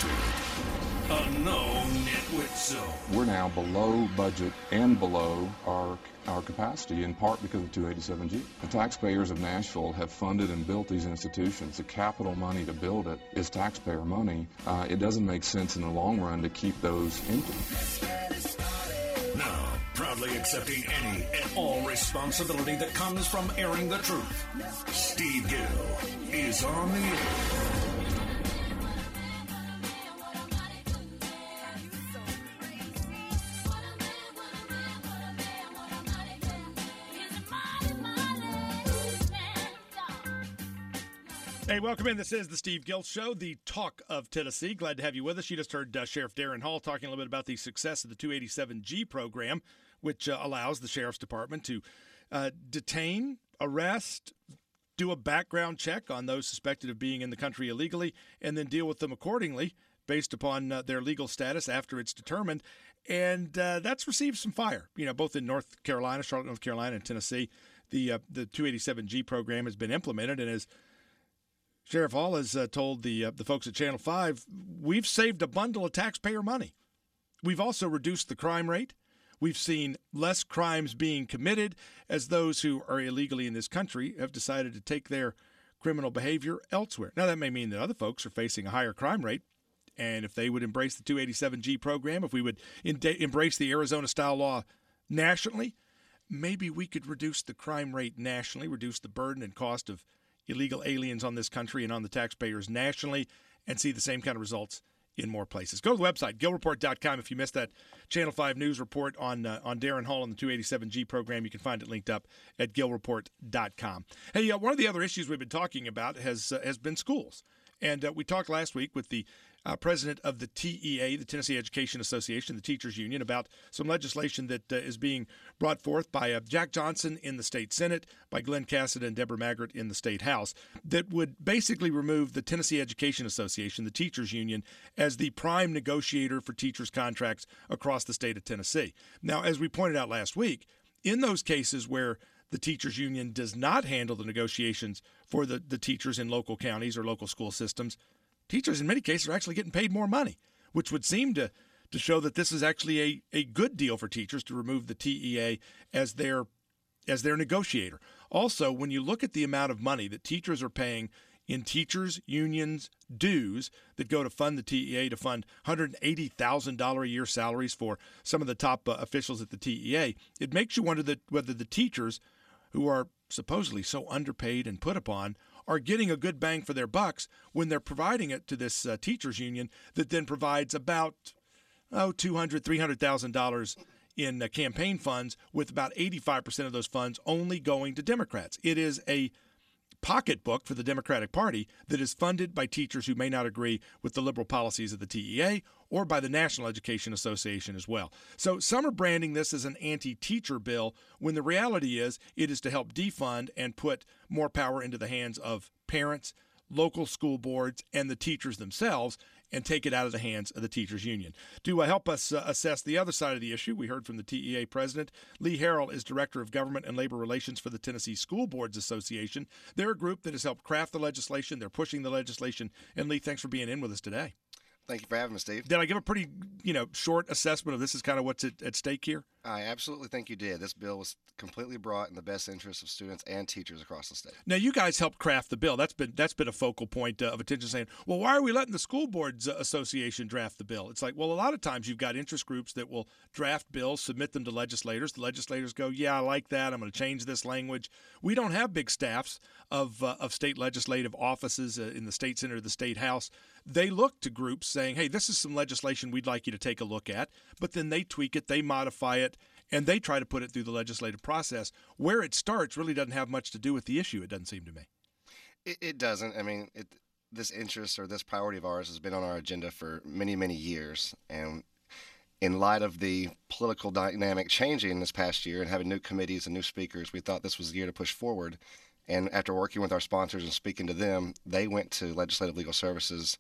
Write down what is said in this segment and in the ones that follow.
A no nitwit zone. We're now below budget and below our capacity, in part because of 287G. The taxpayers of Nashville have funded and built these institutions. The capital money to build it is taxpayer money. It doesn't make sense in the long run to keep those empty. Now, proudly accepting any and all responsibility that comes from airing the truth, Steve Gill is on the air. Hey, welcome in. This is the Steve Gill Show, the talk of Tennessee. Glad to have you with us. You just heard Sheriff Darren Hall talking a little bit about the success of the 287G program, which allows the Sheriff's Department to detain, arrest, do a background check on those suspected of being in the country illegally, and then deal with them accordingly based upon their legal status after it's determined. And that's received some fire, both in North Carolina, Charlotte, North Carolina, and Tennessee. The 287G program has been implemented, and as Sheriff Hall has told the folks at Channel 5, we've saved a bundle of taxpayer money. We've also reduced the crime rate. We've seen less crimes being committed as those who are illegally in this country have decided to take their criminal behavior elsewhere. Now, that may mean that other folks are facing a higher crime rate, and if they would embrace the 287G program, if we would embrace the Arizona-style law nationally, maybe we could reduce the crime rate nationally, reduce the burden and cost of illegal aliens on this country and on the taxpayers nationally, and see the same kind of results in more places. Go to the website, gillreport.com. If you missed that Channel 5 news report on Darren Hall and the 287G program, you can find it linked up at gillreport.com. Hey, one of the other issues we've been talking about has been schools. And we talked last week with the president of the TEA, the Tennessee Education Association, the teachers union, about some legislation that is being brought forth by Jack Johnson in the state Senate, by Glenn Cassidy and Deborah Maggart in the state House, that would basically remove the Tennessee Education Association, the teachers union, as the prime negotiator for teachers' contracts across the state of Tennessee. Now, as we pointed out last week, in those cases where the teachers union does not handle the negotiations for the teachers in local counties or local school systems, teachers in many cases are actually getting paid more money, which would seem to show that this is actually a good deal for teachers to remove the TEA as their negotiator. Also, when you look at the amount of money that teachers are paying in teachers unions dues that go to fund the TEA, to fund $180,000 a year salaries for some of the top officials at the TEA, it makes you wonder whether the teachers, who are supposedly so underpaid and put upon, are getting a good bang for their bucks when they're providing it to this teachers union that then provides about $200,000, $300,000 in campaign funds, with about 85% of those funds only going to Democrats. It is a pocketbook for the Democratic Party that is funded by teachers who may not agree with the liberal policies of the TEA or by the National Education Association as well. So some are branding this as an anti-teacher bill when the reality is it is to help defund and put more power into the hands of parents, local school boards, and the teachers themselves, and take it out of the hands of the teachers union. To help us assess the other side of the issue, we heard from the TEA president. Lee Harrell is Director of Government and Labor Relations for the Tennessee School Boards Association. They're a group that has helped craft the legislation. They're pushing the legislation. And Lee, thanks for being in with us today. Thank you for having me, Steve. Did I give a pretty, short assessment of this is kind of what's at stake here? I absolutely think you did. This bill was completely brought in the best interest of students and teachers across the state. Now, you guys helped craft the bill. That's been a focal point of attention, saying, well, why are we letting the School Boards Association draft the bill? It's like, well, a lot of times you've got interest groups that will draft bills, submit them to legislators. The legislators go, yeah, I like that. I'm going to change this language. We don't have big staffs of state legislative offices in the state Senate or the state House. They look to groups saying, hey, this is some legislation we'd like you to take a look at, but then they tweak it, they modify it, and they try to put it through the legislative process. Where it starts really doesn't have much to do with the issue, it doesn't seem to me. It doesn't. I mean, this interest or this priority of ours has been on our agenda for many, many years. And in light of the political dynamic changing this past year and having new committees and new speakers, we thought this was the year to push forward. And after working with our sponsors and speaking to them, they went to Legislative Legal Services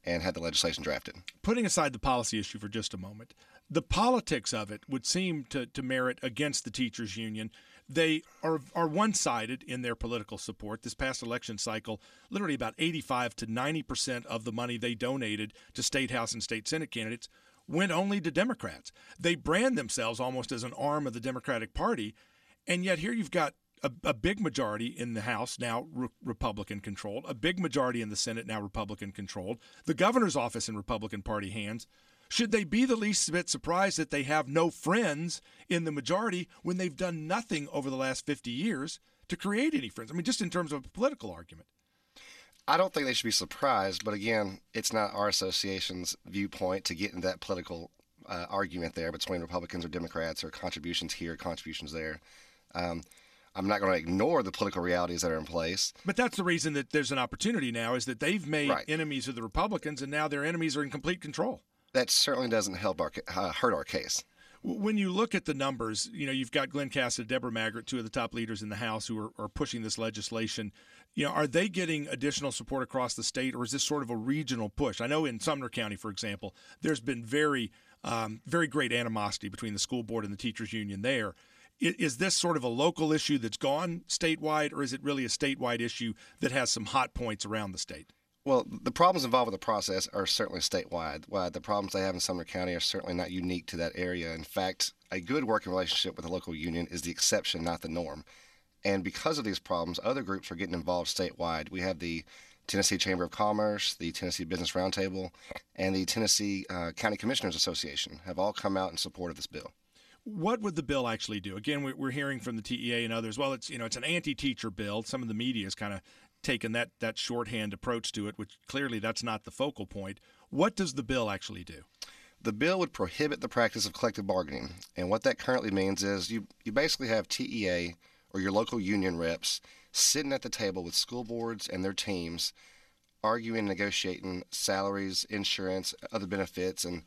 and had the legislation drafted. Putting aside the policy issue for just a moment, the politics of it would seem to merit against the teachers union. they are one-sided in their political support. This past election cycle, literally about 85 to 90% of the money they donated to state House and state Senate candidates went only to Democrats. They brand themselves almost as an arm of the Democratic Party, and yet here you've got a big majority in the House, now Republican-controlled, a big majority in the Senate, now Republican-controlled, the governor's office in Republican Party hands. Should they be the least bit surprised that they have no friends in the majority when they've done nothing over the last 50 years to create any friends? I mean, just in terms of a political argument. I don't think they should be surprised, but again, it's not our association's viewpoint to get into that political argument there between Republicans or Democrats or contributions here, contributions there. I'm not going to ignore the political realities that are in place. But that's the reason that there's an opportunity now, is that they've made Right. enemies of the Republicans, and now their enemies are in complete control. That certainly doesn't help hurt our case. When you look at the numbers, you've got Glenn Cassidy, Deborah Maggart, two of the top leaders in the House who are pushing this legislation. Are they getting additional support across the state, or is this sort of a regional push? I know in Sumner County, for example, there's been very great animosity between the school board and the teachers union there. Is this sort of a local issue that's gone statewide, or is it really a statewide issue that has some hot points around the state? Well, the problems involved with the process are certainly statewide. The problems they have in Sumner County are certainly not unique to that area. In fact, a good working relationship with the local union is the exception, not the norm. And because of these problems, other groups are getting involved statewide. We have the Tennessee Chamber of Commerce, the Tennessee Business Roundtable, and the Tennessee County Commissioners Association have all come out in support of this bill. What would the bill actually do? Again, we're hearing from the TEA and others. Well, it's an anti-teacher bill. Some of the media has kind of taken that shorthand approach to it, which clearly that's not the focal point. What does the bill actually do? The bill would prohibit the practice of collective bargaining. And what that currently means is you basically have TEA or your local union reps sitting at the table with school boards and their teams, arguing and negotiating salaries, insurance, other benefits, and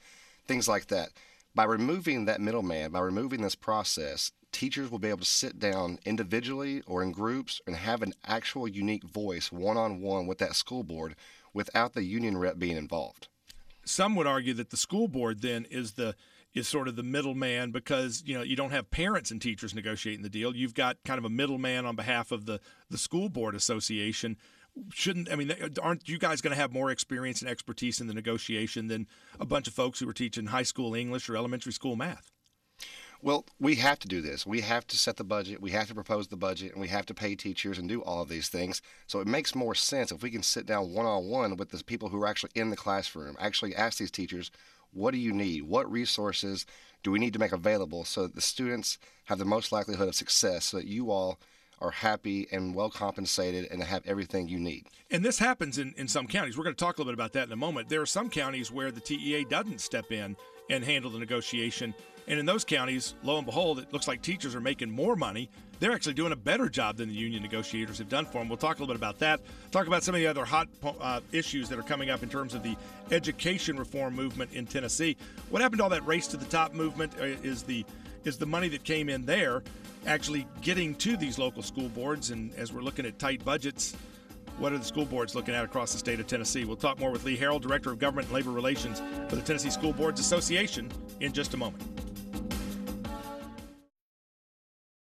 things like that. By removing that middleman, by removing this process, teachers will be able to sit down individually or in groups and have an actual unique voice one-on-one with that school board without the union rep being involved. Some would argue that the school board then is sort of the middleman, because you don't have parents and teachers negotiating the deal. You've got kind of a middleman on behalf of the school board association. Aren't you guys going to have more experience and expertise in the negotiation than a bunch of folks who are teaching high school English or elementary school math? Well, we have to do this. We have to set the budget, we have to propose the budget, and we have to pay teachers and do all of these things. So it makes more sense if we can sit down one-on-one with the people who are actually in the classroom, actually ask these teachers, what do you need? What resources do we need to make available so that the students have the most likelihood of success, so that you all are happy and well compensated and have everything you need. And this happens in some counties. We're going to talk a little bit about that in a moment. There are some counties where the TEA doesn't step in and handle the negotiation. And in those counties, lo and behold, it looks like teachers are making more money. They're actually doing a better job than the union negotiators have done for them. We'll talk a little bit about that. Talk about some of the other hot issues that are coming up in terms of the education reform movement in Tennessee. What happened to all that race to the top movement? Is the money that came in there actually getting to these local school boards? And as we're looking at tight budgets, what are the school boards looking at across the state of Tennessee? We'll talk more with Lee Harrell, Director of Government and Labor Relations for the Tennessee School Boards Association, in just a moment.